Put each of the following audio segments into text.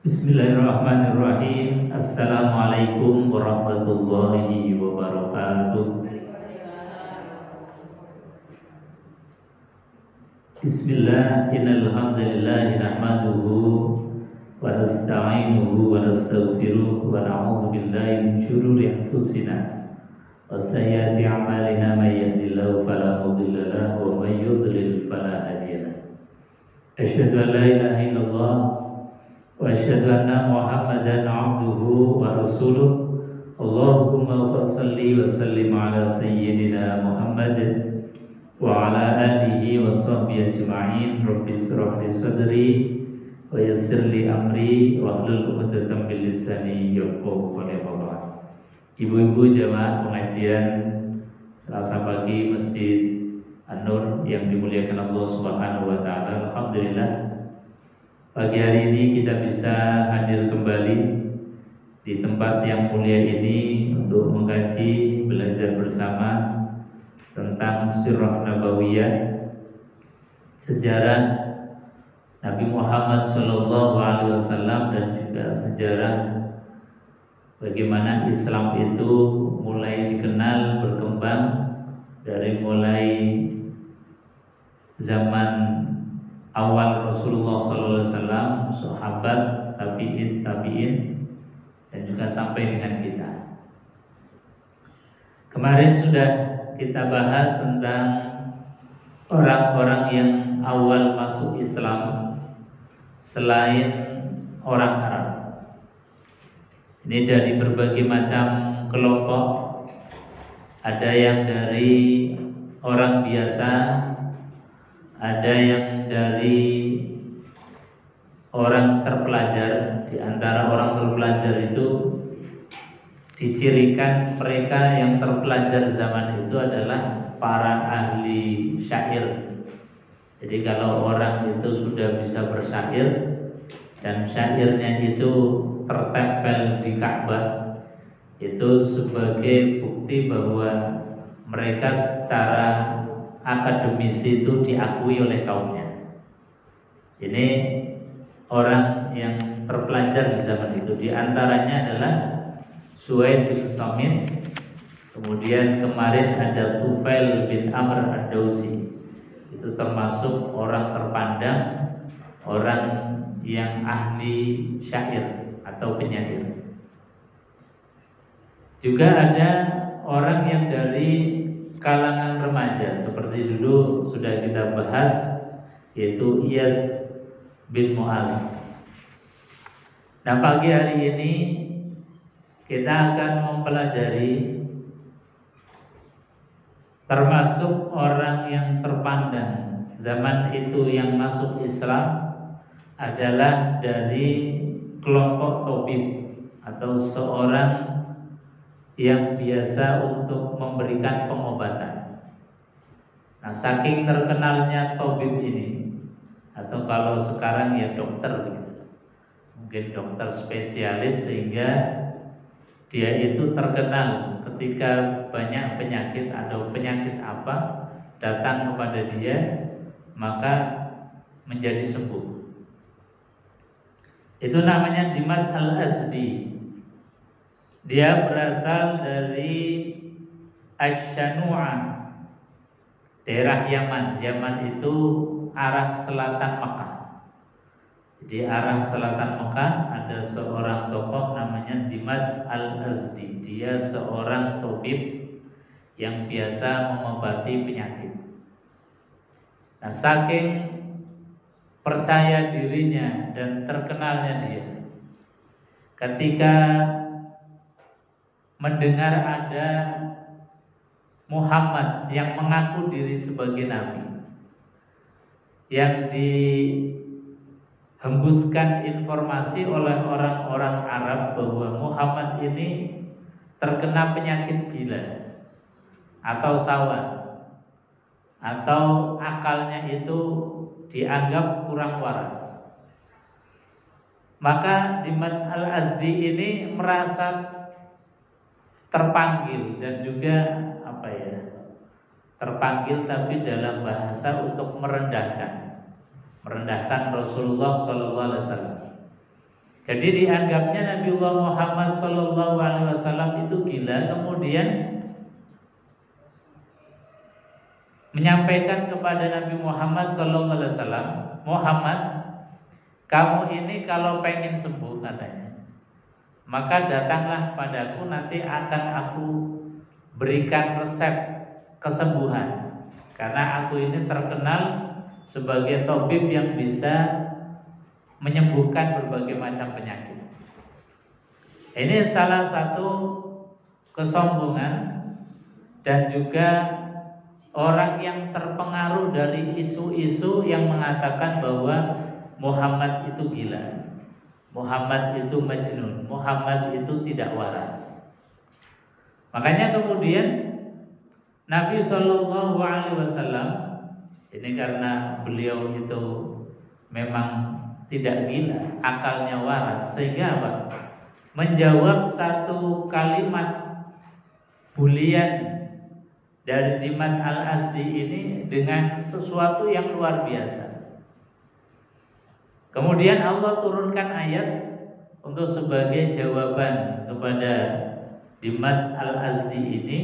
Bismillahirrahmanirrahim. Assalamualaikum warahmatullahi wabarakatuh. Bismillah, innal hamdalillah nahmaduhu wa nasta'inuhu wa nastaghfiruh wa na'udzu billahi min shururi anfusina wa sayyiati a'malina may yahdihillahu fala mudilla lahu wa may yudlil fala hadiya lahu. Asyhadu an la ilaha illallah wa asyhadu anna Muhammadan 'abduhu wa rasuluh. Allahumma shalli wa sallim ala sayyidina Muhammad wa ala alihi wa sahbihi ajma'in. Rabbi shrah li sadri wa yassir li amri wa hlul 'uqdatam min lisani yafqahu qawli. Ibu-ibu jamaah pengajian Selasa pagi Masjid An-Nur yang dimuliakan Allah Subhanahu wa taala. Alhamdulillah, pagi hari ini kita bisa hadir kembali di tempat yang mulia ini untuk mengkaji, belajar bersama tentang Sirah Nabawiyah, sejarah Nabi Muhammad SAW, dan juga sejarah bagaimana Islam itu mulai dikenal, berkembang dari mulai zaman awal Rasulullah SAW, sahabat, tabi'in, dan juga sampai dengan kita. Kemarin sudah kita bahas tentang orang-orang yang awal masuk Islam selain orang Arab. Ini dari berbagai macam kelompok. Ada yang dari orang biasa, ada yang dari orang terpelajar. Di antara orang terpelajar itu dicirikan mereka yang terpelajar zaman itu adalah para ahli syair. Jadi kalau orang itu sudah bisa bersyair dan syairnya itu tertempel di Ka'bah, itu sebagai bukti bahwa mereka secara akademisi itu diakui oleh kaumnya. Ini orang yang terpelajar di zaman itu. Di antaranya adalah Suwaid bin Samin. Kemudian kemarin ada Tufail bin Amr ad-Dausi. Itu termasuk orang terpandang, orang yang ahli syair atau penyair. Juga ada orang yang dari kalangan remaja, seperti dulu sudah kita bahas, yaitu Iyas bin Mu'adz. Nah, pagi hari ini kita akan mempelajari termasuk orang yang terpandang zaman itu yang masuk Islam adalah dari kelompok tabib atau seorang yang biasa untuk memberikan pengobatan. Nah, saking terkenalnya tabib ini, atau kalau sekarang ya dokter, mungkin dokter spesialis, sehingga dia itu terkenal ketika banyak penyakit atau penyakit apa datang kepada dia, maka menjadi sembuh. Itu namanya Dimad al-Azdi. Dia berasal dari Asy-Syanu'a, daerah Yaman. Yaman itu arah selatan Mekah. Jadi arah selatan Mekah ada seorang tokoh namanya Dimad al-Azdi. Dia seorang tabib yang biasa mengobati penyakit. Nah, saking percaya dirinya dan terkenalnya dia, ketika mendengar ada Muhammad yang mengaku diri sebagai nabi, yang dihembuskan informasi oleh orang-orang Arab bahwa Muhammad ini terkena penyakit gila atau sawan, atau akalnya itu dianggap kurang waras. Maka Dimad al-Azdi ini merasa terpanggil, dan juga terpanggil tapi dalam bahasa untuk merendahkan Rasulullah SAW. Jadi dianggapnya Nabiullah Muhammad SAW itu gila, kemudian menyampaikan kepada Nabi Muhammad SAW, Muhammad, kamu ini kalau pengen sembuh katanya, maka datanglah padaku, nanti akan aku berikan resep kesembuhan. Karena aku ini terkenal sebagai tabib yang bisa menyembuhkan berbagai macam penyakit. Ini salah satu kesombongan dan juga orang yang terpengaruh dari isu-isu yang mengatakan bahwa Muhammad itu gila, Muhammad itu majnun, Muhammad itu tidak waras. Makanya kemudian Nabi SAW ini karena beliau itu memang tidak gila, akalnya waras, sehingga apa? Menjawab satu kalimat bulian dari Dimad Al-Azdi ini dengan sesuatu yang luar biasa. Kemudian Allah turunkan ayat untuk sebagai jawaban kepada Dimad Al-Azdi ini.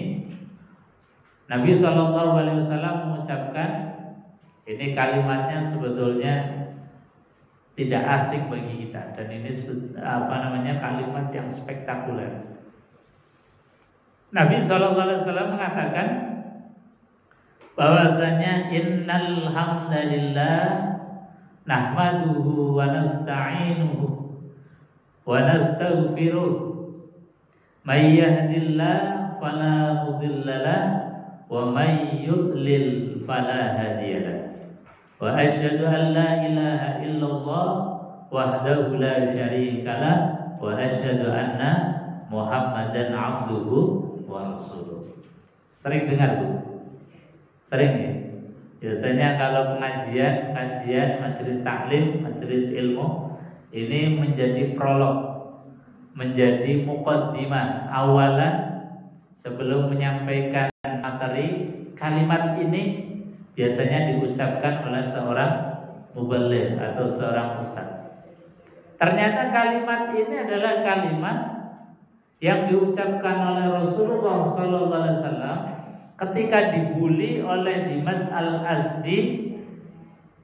Nabi SAW mengucapkan, ini kalimatnya sebetulnya tidak asing bagi kita, dan ini kalimat yang spektakuler. Nabi SAW mengatakan bahwasanya innal hamdalillah nahmaduhu wa nasta'inuhu wa nastaghfiruh may yahdillahu fala mudhillalah wa may yudlil fala hadiyalah. Wa asyhadu an la ilaha illallah wahdahu la syarikalah wa asyhadu anna Muhammadan abduhu wa rasuluh. Sering dengar Bu? Sering ya? Biasanya kalau pengajian, kajian, majelis taklim, majelis ilmu, ini menjadi prolog, menjadi muqaddimah, awalan sebelum menyampaikan materi. Kalimat ini biasanya diucapkan oleh seorang muballigh atau seorang ustaz. Ternyata kalimat ini adalah kalimat yang diucapkan oleh Rasulullah SAW ketika dibuli oleh Dimad Al-Azdi,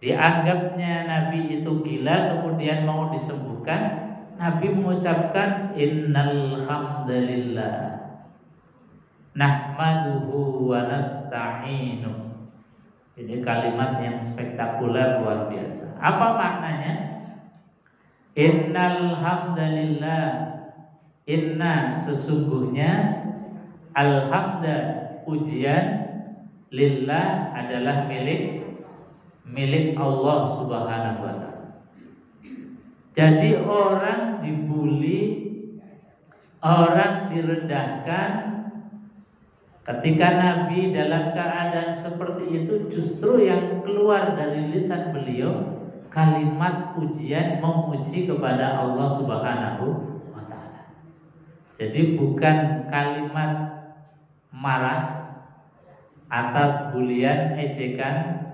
dianggapnya Nabi itu gila, kemudian mau disembuhkan. Nabi mengucapkan innal hamdalillah nahmaduhu wa nasta'inuh. Ini kalimat yang spektakuler, luar biasa. Apa maknanya? Innal hamdalillah, inna sesungguhnya, alhamda pujian, lillah adalah milik Allah Subhanahu wa ta'ala. Jadi orang dibuli, orang direndahkan, ketika Nabi dalam keadaan seperti itu, justru yang keluar dari lisan beliau kalimat pujian, memuji kepada Allah Subhanahu wa ta'ala. Jadi bukan kalimat marah atas bulian, ejekan,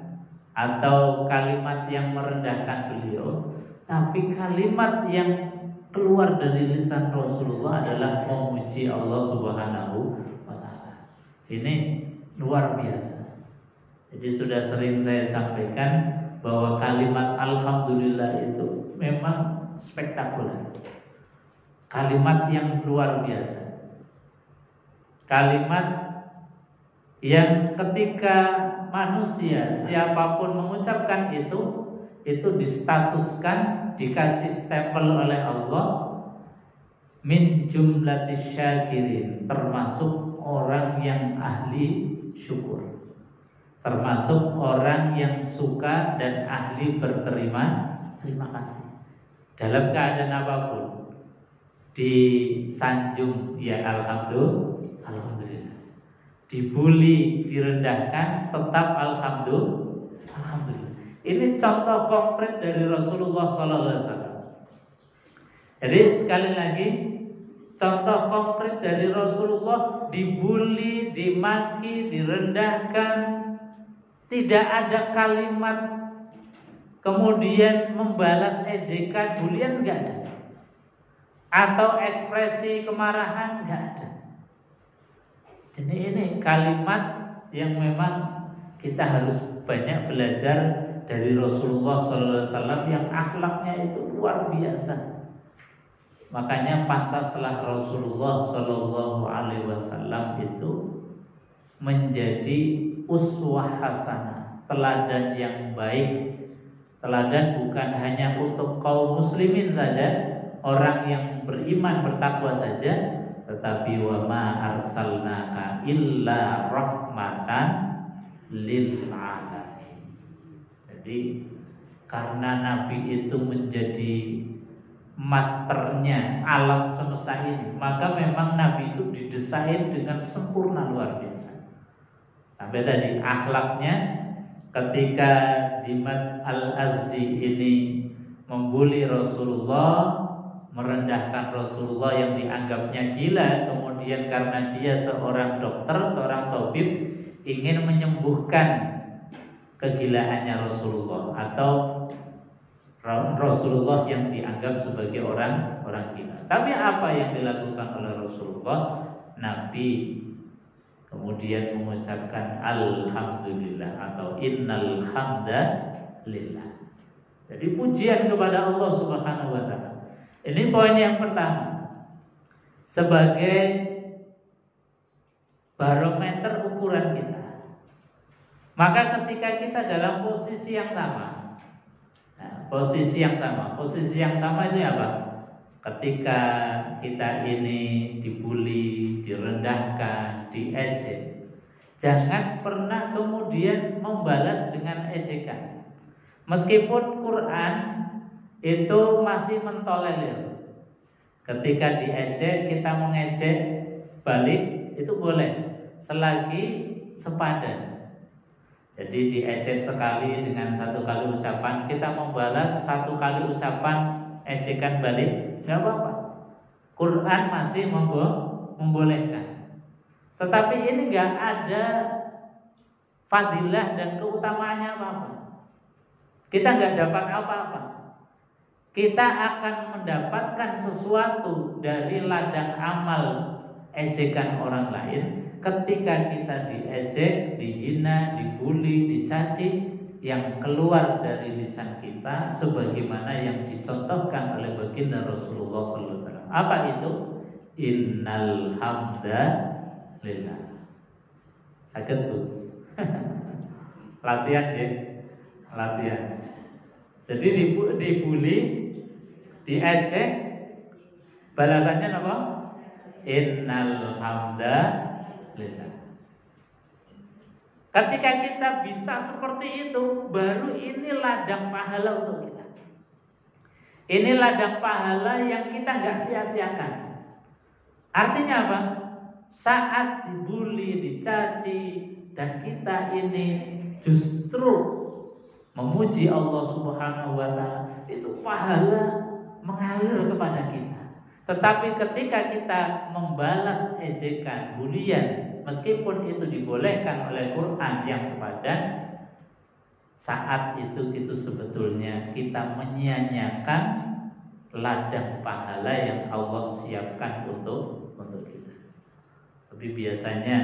atau kalimat yang merendahkan beliau, tapi kalimat yang keluar dari lisan Rasulullah adalah memuji Allah Subhanahu wa ta'ala. Ini luar biasa. Jadi sudah sering saya sampaikan bahwa kalimat alhamdulillah itu memang spektakuler. Kalimat yang luar biasa. Kalimat yang ketika manusia siapapun mengucapkan itu distatuskan, dikasih stempel oleh Allah min jumlatis syakirin, termasuk orang yang ahli syukur, termasuk orang yang suka dan ahli berterima kasih dalam keadaan apapun. Disanjung ya alhamdulillah, dibuli, direndahkan, tetap alhamdulillah. Ini contoh konkret dari Rasulullah SAW. Jadi sekali lagi, contoh konkret dari Rasulullah, dibuli, dimaki, direndahkan, tidak ada kalimat kemudian membalas ejekan, bulian, enggak ada. atau ekspresi kemarahan, nggak ada. Jadi ini kalimat yang memang kita harus banyak belajar dari Rasulullah SAW yang akhlaknya itu luar biasa. Makanya pantaslah Rasulullah SAW itu menjadi uswah hasanah, teladan yang baik. Teladan bukan hanya untuk kaum muslimin saja, orang yang beriman bertakwa saja, tetapi wa ma arsalnaka illa rahmatan lil alamin. Jadi karena Nabi itu menjadi masternya alam semesta ini, maka memang Nabi itu didesain dengan sempurna luar biasa. Sampai tadi akhlaknya ketika Dimad Al-Azdi ini membuli Rasulullah, merendahkan Rasulullah yang dianggapnya gila, kemudian karena dia seorang dokter, seorang tabib, ingin menyembuhkan kegilaannya Rasulullah atau Rasulullah yang dianggap sebagai orang gila. Tapi apa yang dilakukan oleh Rasulullah? Nabi kemudian mengucapkan alhamdulillah atau innal hamdalillah. Jadi pujian kepada Allah Subhanahu wa taala. Ini poin yang pertama. Sebagai barometer ukuran kita. Maka ketika kita dalam posisi yang sama, posisi yang sama itu apa? Ketika kita ini dibully, direndahkan, diejek, jangan pernah kemudian membalas dengan ejekan. Meskipun Quran itu masih mentolerir. Ketika diejek, kita mengejek balik itu boleh selagi sepadan. Jadi diejek sekali dengan satu kali ucapan, kita membalas satu kali ucapan ejekan balik, nggak apa-apa. Quran masih membolehkan. Tetapi ini nggak ada fadilah dan keutamaannya apa-apa. Kita nggak dapat apa-apa. Kita akan mendapatkan sesuatu dari ladang amal ejekan orang lain ketika kita diejek, dihina, dibully, dicaci, yang keluar dari lisan kita sebagaimana yang dicontohkan oleh baginda Rasulullah SAW. Apa itu? Innal hamdalillah. Sakit bu. Latihan ya, latihan. Jadi dibully, diejek, balasannya apa? Innal hamdalillah. Ketika kita bisa seperti itu, baru ini ladang pahala untuk kita. Ini ladang pahala yang kita nggak sia-siakan. Artinya apa? Saat dibully, dicaci, dan kita ini justru memuji Allah Subhanahu wa taala, itu pahala mengalir kepada kita. Tetapi ketika kita membalas ejekan, bulian, meskipun itu dibolehkan oleh Quran yang sepadan, saat itu sebetulnya kita menyia-nyiakan ladang pahala yang Allah siapkan untuk kita. Tapi biasanya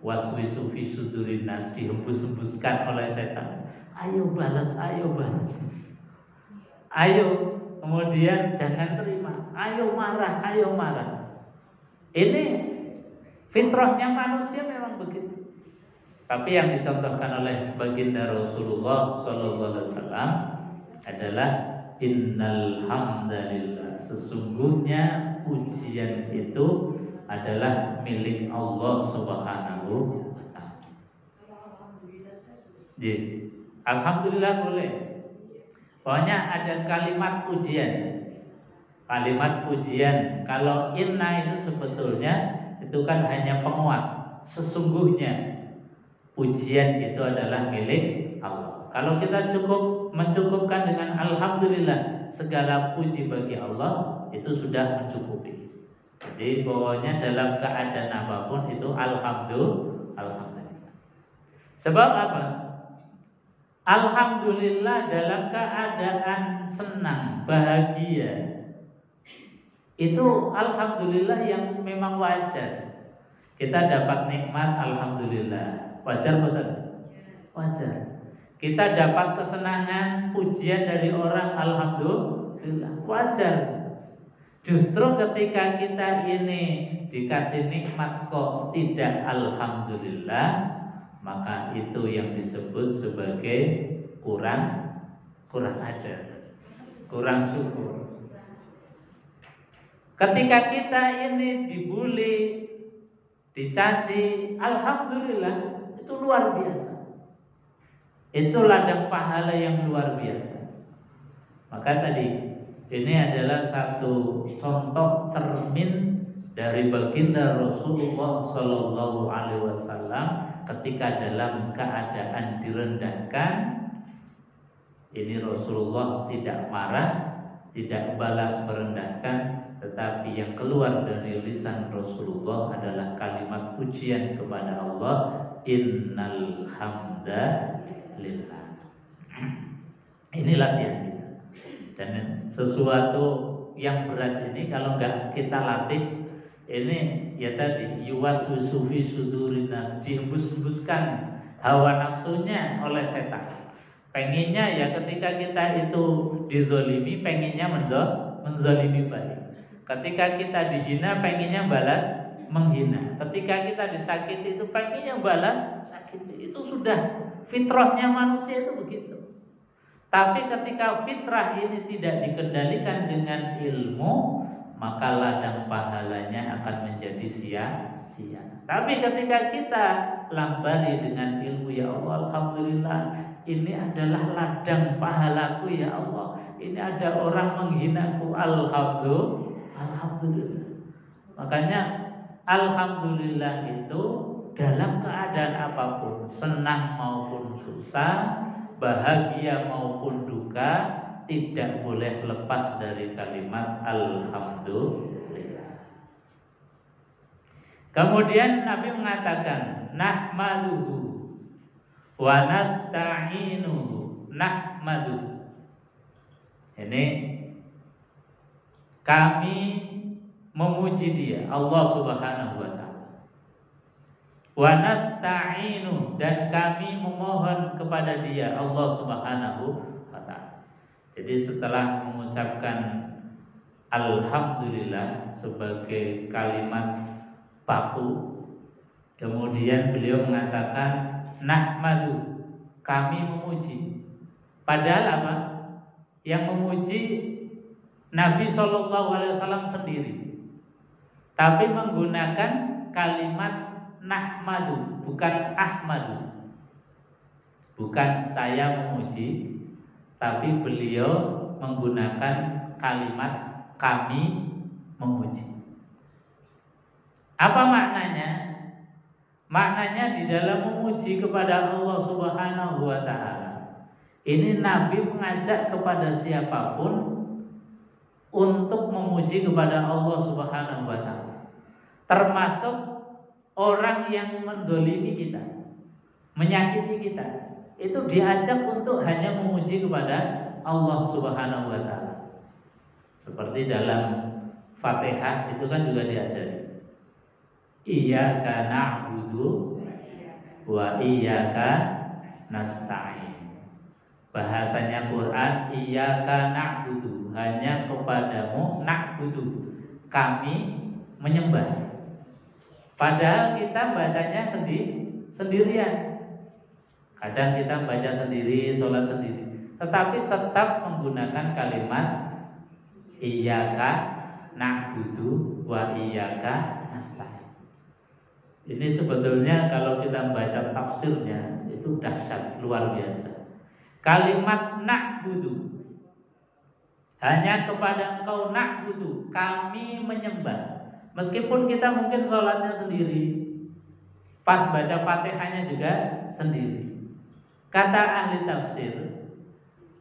waswisu fi sudurin nas, dihembus-hembuskan oleh setan. Ayo balas, ayo balas. Ayo, kemudian jangan terima. Ayo marah, ayo marah. Ini fitrahnya manusia memang begitu. Tapi yang dicontohkan oleh baginda Rasulullah SAW adalah innal hamdalillah. Sesungguhnya pujian itu adalah milik Allah Subhanahu wa taala. Alhamdulillah boleh. Pokoknya ada kalimat pujian. Kalimat pujian. Kalau inna itu sebetulnya itu kan hanya penguat. Sesungguhnya pujian itu adalah milik Allah. Kalau kita mencukupkan dengan alhamdulillah, segala puji bagi Allah, itu sudah mencukupi. Jadi pokoknya dalam keadaan apapun itu alhamdulillah. Sebab apa? Alhamdulillah dalam keadaan senang, bahagia, Itu alhamdulillah yang memang wajar. Kita dapat nikmat alhamdulillah. Wajar betul? Wajar. Kita dapat kesenangan, pujian dari orang alhamdulillah. Wajar. Justru ketika kita ini dikasih nikmat kok tidak alhamdulillah, maka itu yang disebut sebagai kurang ajar, kurang syukur. Ketika kita ini dibully, dicaci, alhamdulillah, itu luar biasa. Itu ladang pahala yang luar biasa. Maka tadi ini adalah satu contoh cermin dari baginda Rasulullah Sallallahu Alaihi Wasallam ketika dalam keadaan direndahkan. Ini Rasulullah tidak marah, tidak balas merendahkan, tetapi yang keluar dari lisan Rasulullah adalah kalimat pujian kepada Allah, innal hamdalillah. Ini latihan kita. Dan sesuatu yang berat ini kalau nggak kita latih, ini ya tadi yuwaswisu fi sudurin nas, dihembus-hembuskan hawa nafsunya oleh setan. Pengennya ya ketika kita itu dizolimi, pengennya menzolimi balik. Ketika kita dihina, pengennya balas menghina. Ketika kita disakiti itu pengennya balas sakiti. Itu sudah fitrahnya manusia itu begitu. Tapi ketika fitrah ini tidak dikendalikan dengan ilmu, maka ladang pahalanya akan menjadi sia-sia. Tapi ketika kita lambari dengan ilmu, ya Allah, alhamdulillah, ini adalah ladang pahalaku ya Allah. Ini ada orang menghinaku, alhamdulillah. Makanya alhamdulillah itu dalam keadaan apapun, senang maupun susah, bahagia maupun duka, tidak boleh lepas dari kalimat alhamdulillah. Kemudian Nabi mengatakan nahmaduhu wa nasta'inuhu. Nahmadu, ini kami memuji Dia, Allah Subhanahu wa taala. Wa nasta'inu, dan kami memohon kepada Dia, Allah Subhanahu wa taala. Jadi setelah mengucapkan alhamdulillah sebagai kalimat baku, kemudian beliau mengatakan nahmadu, kami memuji. Padahal apa? Yang memuji Nabi SAW sendiri, tapi menggunakan kalimat nahmadu, bukan ahmadu. Bukan saya memuji, tapi beliau menggunakan kalimat kami memuji. Apa maknanya? Maknanya di dalam memuji kepada Allah Subhanahu wa taala, ini Nabi mengajak kepada siapapun untuk memuji kepada Allah Subhanahu wa taala. Termasuk orang yang menzolimi kita, menyakiti kita, itu diajak untuk hanya memuji kepada Allah Subhanahu wa taala. Seperti dalam Fatihah itu kan juga diajari, iyyaka na'budu wa iyyaka nasta'in. Bahasanya Quran, iyyaka na'budu, hanya kepadamu, na'budu, kami menyembah. Padahal kita bacanya sendirian. Kadang kita baca sendiri, sholat sendiri, tetapi tetap menggunakan kalimat iyyaka na'budu wa iyyaka nasta'in. Ini sebetulnya kalau kita baca tafsirnya itu dahsyat, luar biasa. Kalimat na'budu, hanya kepada Engkau na'budu, kami menyembah. Meskipun kita mungkin sholatnya sendiri, pas baca Fatihahnya juga sendiri. Kata ahli tafsir,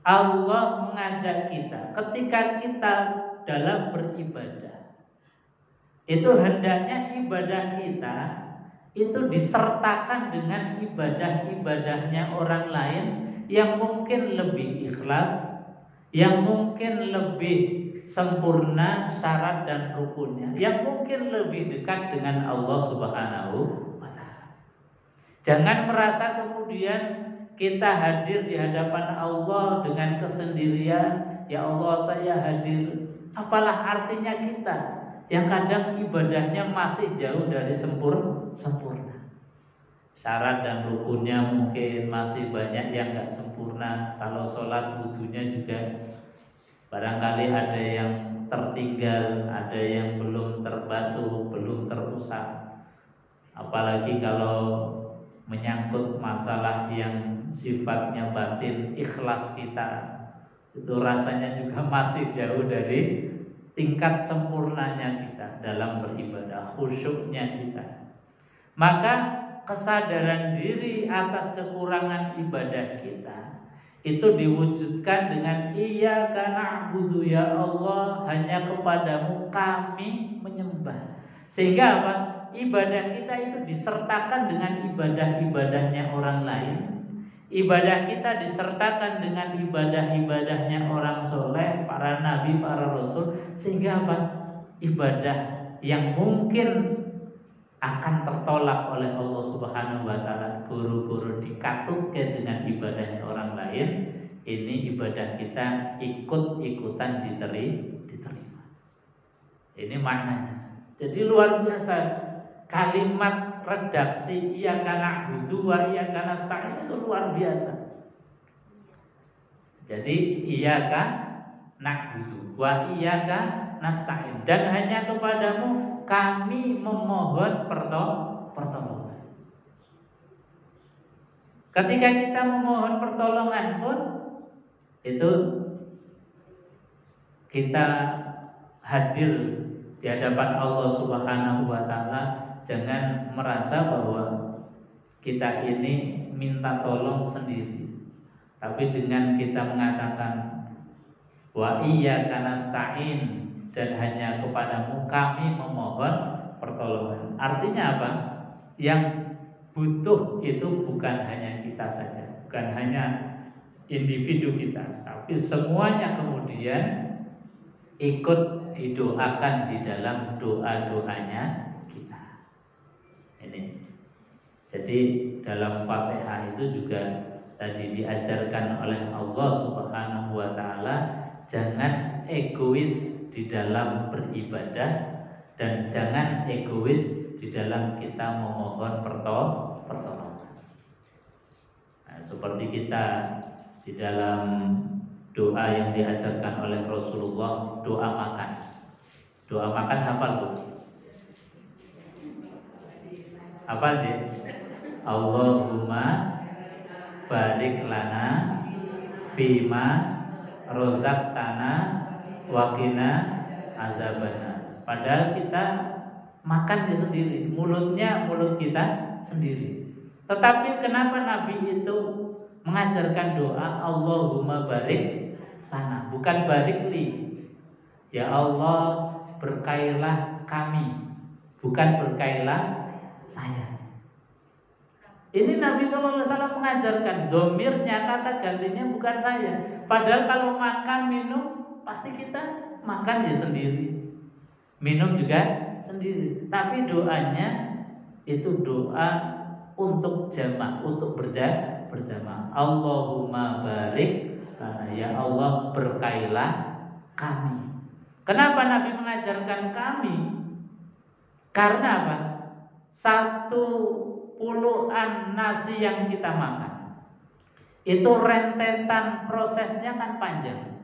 Allah mengajak kita ketika kita dalam beribadah, itu hendaknya ibadah kita itu disertakan dengan ibadah-ibadahnya orang lain yang mungkin lebih ikhlas, yang mungkin lebih sempurna syarat dan rukunnya, yang mungkin lebih dekat dengan Allah Subhanahu wa taala. Jangan merasa kemudian kita hadir di hadapan Allah dengan kesendirian, ya Allah saya hadir. Apalah artinya kita yang kadang ibadahnya masih jauh dari sempurna. Syarat dan rukunnya mungkin masih banyak yang gak sempurna. Kalau sholat wudunya juga barangkali ada yang tertinggal, ada yang belum terbasuh, belum terusap. Apalagi kalau menyangkut masalah yang sifatnya batin, ikhlas kita, itu rasanya juga masih jauh dari tingkat sempurnanya kita dalam beribadah, khusyuknya kita. Maka kesadaran diri atas kekurangan ibadah kita itu diwujudkan dengan iyyaka na'budu, ya Allah, hanya kepadamu kami menyembah. Sehingga apa? Ibadah kita itu disertakan dengan ibadah-ibadahnya orang lain. Ibadah kita disertakan dengan ibadah-ibadahnya orang soleh, para nabi, para rasul. Sehingga apa? Ibadah yang mungkin akan tertolak oleh Allah Subhanahu wa taala, guru-guru dikatutkan dengan ibadahnya orang lain, ini ibadah kita ikut-ikutan diterima. Ini maknanya. Jadi luar biasa kalimat redaksi iyyaka na'budu wa iyyaka nasta'in itu luar biasa. Jadi iyyaka na'budu wa iyyaka nasta'in, dan hanya kepadamu kami memohon pertolongan. Ketika kita memohon pertolongan pun itu kita hadir di hadapan Allah Subhanahu wa taala. Jangan merasa bahwa kita ini minta tolong sendiri, tapi dengan kita mengatakan wa iyyaka nasta'in, dan hanya kepadamu kami memohon pertolongan. Artinya apa? Yang butuh itu bukan hanya kita saja, bukan hanya individu kita, tapi semuanya kemudian ikut didoakan di dalam doa-doanya kita. Ini. Jadi dalam Fatihah itu juga tadi diajarkan oleh Allah Subhanahu wa taala, jangan egois di dalam beribadah dan jangan egois di dalam kita memohon pertolongan. Nah, seperti kita di dalam doa yang diajarkan oleh Rasulullah, doa makan. Doa makan hafal Bu? Hafal deh. Allahumma barik lana fima rozaqtana waqina azabannar. Padahal kita makan sendiri, mulutnya mulut kita sendiri. Tetapi kenapa Nabi itu mengajarkan doa Allahumma barik lana, bukan barik li. Ya Allah, berkailah kami, bukan berkailah saya. Ini Nabi SAW mengajarkan, domirnya, kata gantinya bukan saya. Padahal kalau makan minum pasti kita makan ya sendiri, minum juga sendiri. Tapi doanya itu doa untuk jamaah, untuk berjamaah. Allahumma barik lana, ya Allah berkailah kami. Kenapa Nabi mengajarkan kami? Karena apa? Satu puluhan nasi yang kita makan itu rentetan prosesnya kan panjang.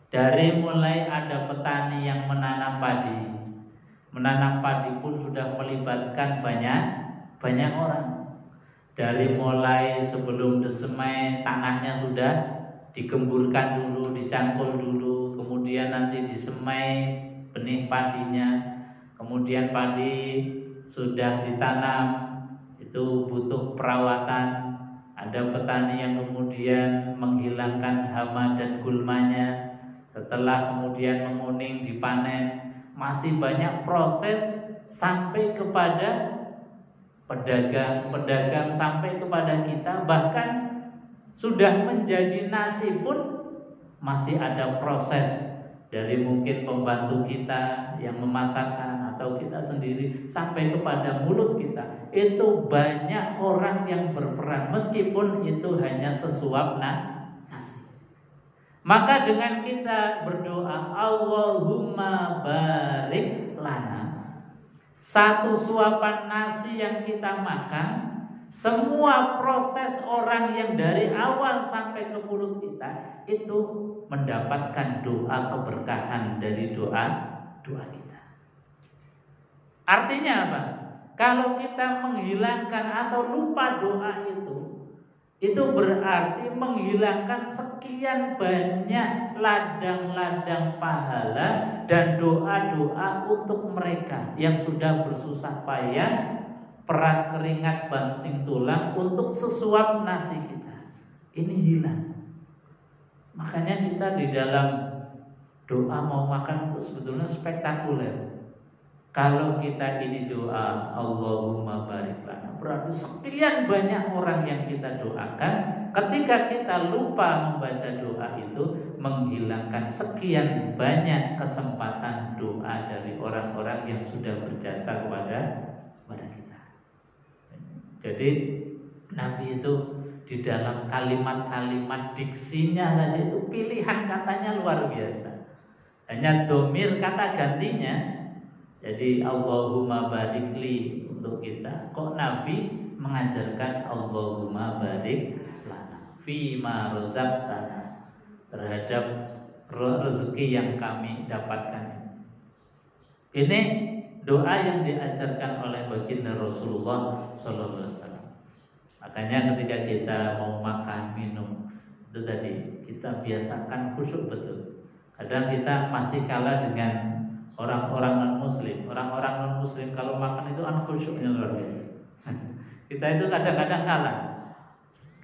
Dari mulai ada petani yang menanam padi. Menanam padi pun sudah melibatkan banyak orang. Dari mulai sebelum disemai, tanahnya sudah digemburkan dulu, dicangkul dulu, kemudian nanti disemai benih padinya, kemudian padi sudah ditanam, itu butuh perawatan. Ada petani yang kemudian menghilangkan hama dan gulmanya. Setelah kemudian menguning, dipanen. Masih banyak proses sampai kepada pedagang sampai kepada kita. Bahkan sudah menjadi nasi pun masih ada proses dari mungkin pembantu kita yang memasakkan atau kita sendiri sampai kepada mulut kita, itu banyak orang yang berperan meskipun itu hanya sesuap nasi. Maka dengan kita berdoa Allahumma barik lana, satu suapan nasi yang kita makan, semua proses orang yang dari awal sampai ke mulut kita itu mendapatkan doa keberkahan dari doa kita. Artinya apa? Kalau kita menghilangkan atau lupa doa itu berarti menghilangkan sekian banyak ladang-ladang pahala dan doa-doa untuk mereka yang sudah bersusah payah, peras keringat banting tulang untuk sesuap nasi kita. Ini hilang. Makanya kita di dalam doa mau makan itu sebetulnya spektakuler. Kalau kita ini doa Allahumma barik lana, berarti sekian banyak orang yang kita doakan. Ketika kita lupa membaca doa itu, menghilangkan sekian banyak kesempatan doa dari orang-orang yang sudah berjasa kepada kita. Jadi Nabi itu di dalam kalimat-kalimat diksinya saja itu pilihan katanya luar biasa. Hanya domir kata gantinya. Jadi Allahumma barikli untuk kita. Kok Nabi mengajarkan Allahumma barik lana fima razaqtana, terhadap rezeki yang kami dapatkan. Ini doa yang diajarkan oleh baginda Rasulullah SAW. Makanya ketika kita mau makan minum itu tadi kita biasakan khusyuk betul. Kadang kita masih kalah dengan orang-orang non-muslim. Orang-orang non-muslim kalau makan itu khusyuknya luar biasa. Kita itu kadang-kadang kalah.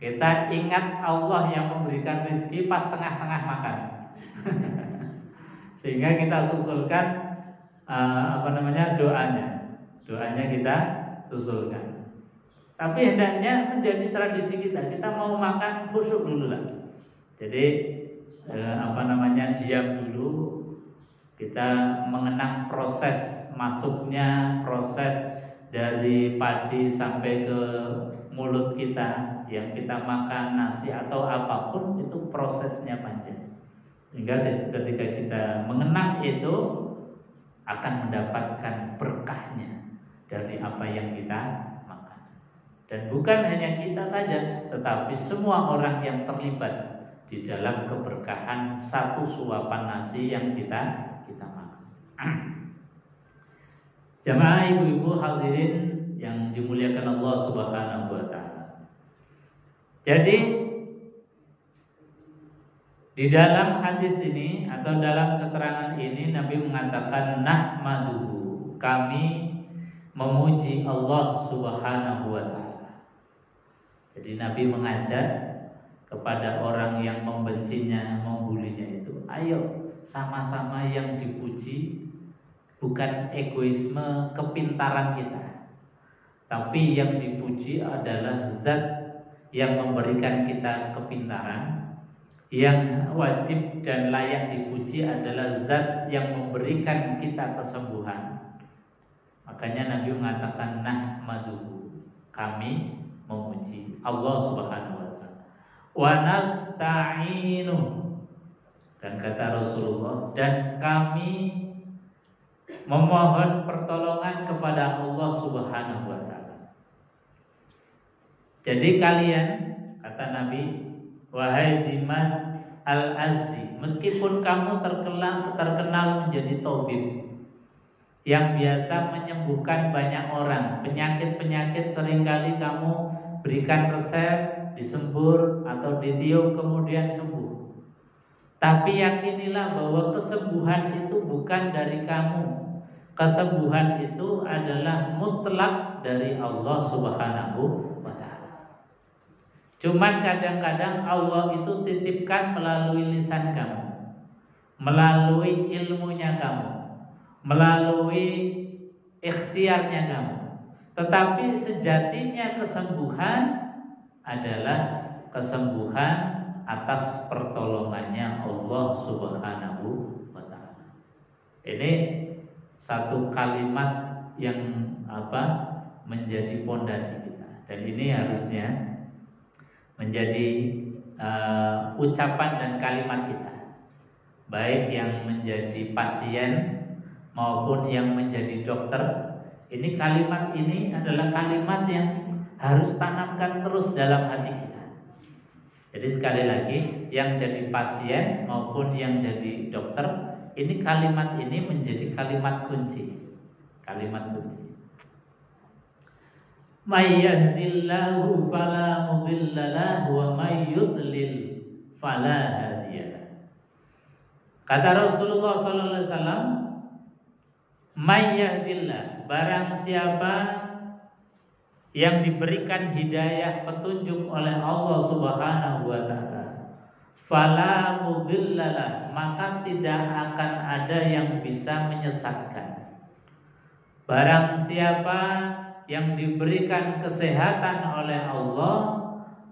Kita ingat Allah yang memberikan rezeki pas tengah-tengah makan. Sehingga kita susulkan doanya. Doanya kita susulkan. Tapi hendaknya menjadi tradisi kita. Kita mau makan khusyuk dulu lah. Jadi diam dulu. Kita mengenang proses masuknya, proses dari padi sampai ke mulut kita yang kita makan, nasi atau apapun, itu prosesnya panjang. Sehingga ketika kita mengenang itu akan mendapatkan berkahnya dari apa yang kita makan. Dan bukan hanya kita saja, tetapi semua orang yang terlibat di dalam keberkahan satu suapan nasi yang kita makan. Jamaah ibu-ibu hadirin yang dimuliakan Allah Subhanahu wa taala. Jadi di dalam hadis ini atau dalam keterangan ini Nabi mengatakan nahmaduhu, kami memuji Allah Subhanahu wa taala. Jadi Nabi mengajak kepada orang yang membencinya, membulinya itu, ayo sama-sama yang dipuji bukan egoisme kepintaran kita, tapi yang dipuji adalah zat yang memberikan kita kepintaran. Yang wajib dan layak dipuji adalah zat yang memberikan kita kesembuhan. Makanya Nabi mengatakan nahmaduhu, kami memuji Allah Subhanahu wa taala. Wa nasta'inu, dan kata Rasulullah, dan kami memohon pertolongan kepada Allah Subhanahu wa taala. Jadi kalian, kata Nabi, wahai Diman al-Azdi, meskipun kamu terkenal menjadi tabib yang biasa menyembuhkan banyak orang, penyakit-penyakit seringkali kamu berikan resep, disembur atau ditiup kemudian sembuh. Tapi yakinilah bahwa kesembuhan itu bukan dari kamu. Kesembuhan itu adalah mutlak dari Allah Subhanahu wa taala. Cuman kadang-kadang Allah itu titipkan melalui lisan kamu, melalui ilmunya kamu, melalui ikhtiarnya kamu. Tetapi sejatinya kesembuhan adalah kesembuhan atas pertolongannya Allah Subhanahu wa taala. Ini satu kalimat yang menjadi pondasi kita, dan ini harusnya menjadi ucapan dan kalimat kita, baik yang menjadi pasien maupun yang menjadi dokter. Ini kalimat ini adalah kalimat yang harus tanamkan terus dalam hati kita. Jadi sekali lagi, yang jadi pasien maupun yang jadi dokter, ini kalimat ini menjadi kalimat kunci. Kalimat kunci. May yahdillahu fala mudhillalah wa may yudlil fala hadiyalah. Kata Rasulullah sallallahu alaihi wasallam, may yahdillah, barang siapa yang diberikan hidayah petunjuk oleh Allah Subhanahu wa taala, fala mudhillalah, maka tidak akan ada yang bisa menyesatkan. Barang siapa yang diberikan kesehatan oleh Allah,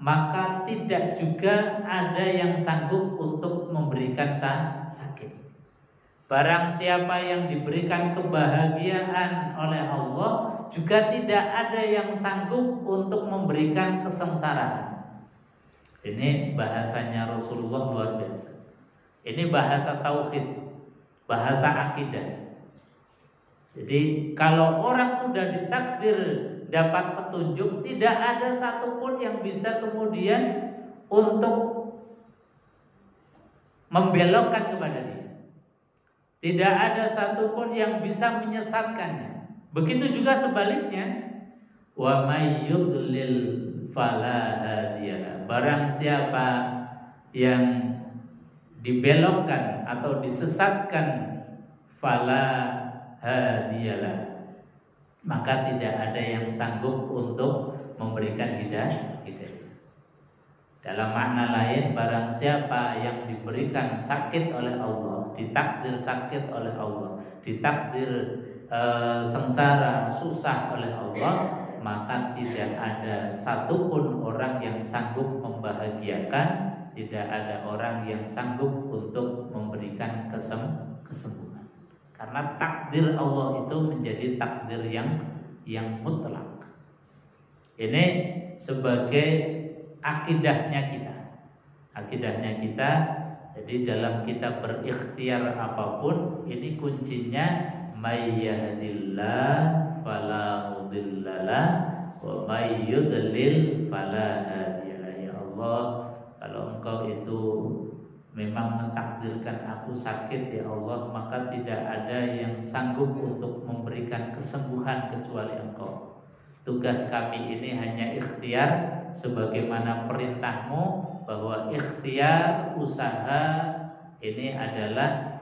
maka tidak juga ada yang sanggup untuk memberikan sakit. Barang siapa yang diberikan kebahagiaan oleh Allah, juga tidak ada yang sanggup untuk memberikan kesengsaraan. Ini bahasanya Rasulullah luar biasa. Ini bahasa tauhid, bahasa akidah. Jadi kalau orang sudah ditakdir dapat petunjuk, tidak ada satupun yang bisa kemudian untuk membelokkan kepada dia. Tidak ada satupun yang bisa menyesatkannya. Begitu juga sebaliknya. Wa may yudlil fala hadiyalah. Barang siapa yang dibelokkan atau disesatkan, fala hadiyalah, maka tidak ada yang sanggup untuk memberikan hidayah. Dalam makna lain, barang siapa yang diberikan sakit oleh Allah, ditakdir sakit oleh Allah, ditakdir sengsara, susah oleh Allah, maka tidak ada satupun orang yang sanggup membahagiakan, tidak ada orang yang sanggup untuk memberikan kesembuhan. Karena takdir Allah itu menjadi takdir yang mutlak. Ini sebagai akidahnya kita. Akidahnya kita. Jadi dalam kita berikhtiar apapun, ini kuncinya may yahdillah fala mudhillalah wa may yudlil fala hadiyalah. Ya Allah, kalau Engkau itu memang mentakdirkan aku sakit, ya Allah, maka tidak ada yang sanggup untuk memberikan kesembuhan kecuali Engkau. Tugas kami ini hanya ikhtiar sebagaimana perintah-Mu, bahwa ikhtiar, usaha ini adalah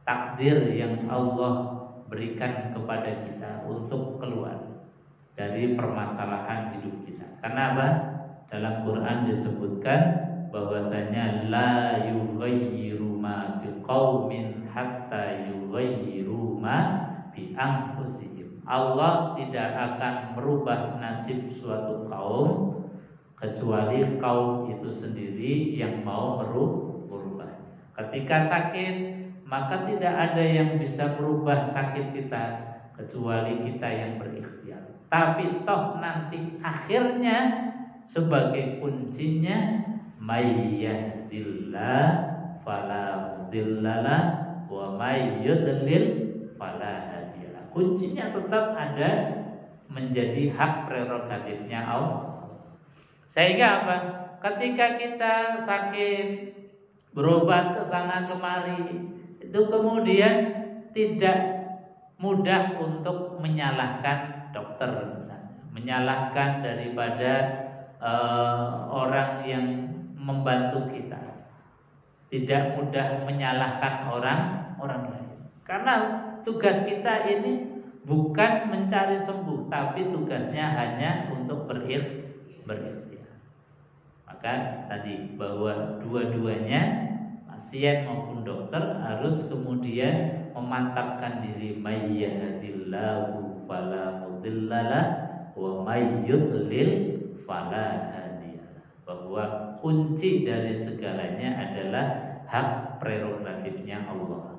takdir yang Allah berikan kepada kita untuk keluar dari permasalahan hidup kita. Karena apa? Dalam Quran disebutkan bahwasanya la yughayyiru ma biqaumin hatta yughayyiru ma bi anfusihim. Allah tidak akan merubah nasib suatu kaum kecuali kaum itu sendiri yang mau merubah. Ketika sakit, maka tidak ada yang bisa merubah sakit kita kecuali kita yang berikhtiar. Tapi toh nanti akhirnya sebagai kuncinya may yahdillah fala mudhillalah wa may yudlil fala hadiyalah. Kuncinya tetap ada, menjadi hak prerogatifnya Allah. Sehingga apa? Ketika kita sakit, berobat ke sana kemari, itu kemudian tidak mudah untuk menyalahkan dokter misalnya, menyalahkan daripada orang yang membantu kita, tidak mudah menyalahkan orang lain. Karena tugas kita ini bukan mencari sembuh, tapi tugasnya hanya untuk berikhtiar. Maka tadi bahwa dua-duanya, pasien maupun dokter, harus kemudian memantapkan diri may yahdillahu fala mudhillalah wa may yudlil fala hadiyalah, bahwa kunci dari segalanya adalah hak prerogatifnya Allah.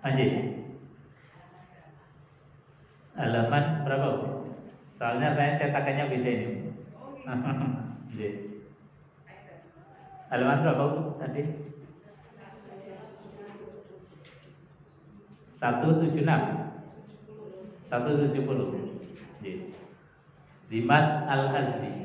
Anjir. Halaman berapa Bu? Soalnya saya cetakannya beda ini. Anjir. Halaman berapa Bu tadi? 176 170. Dimat Al-Azdi.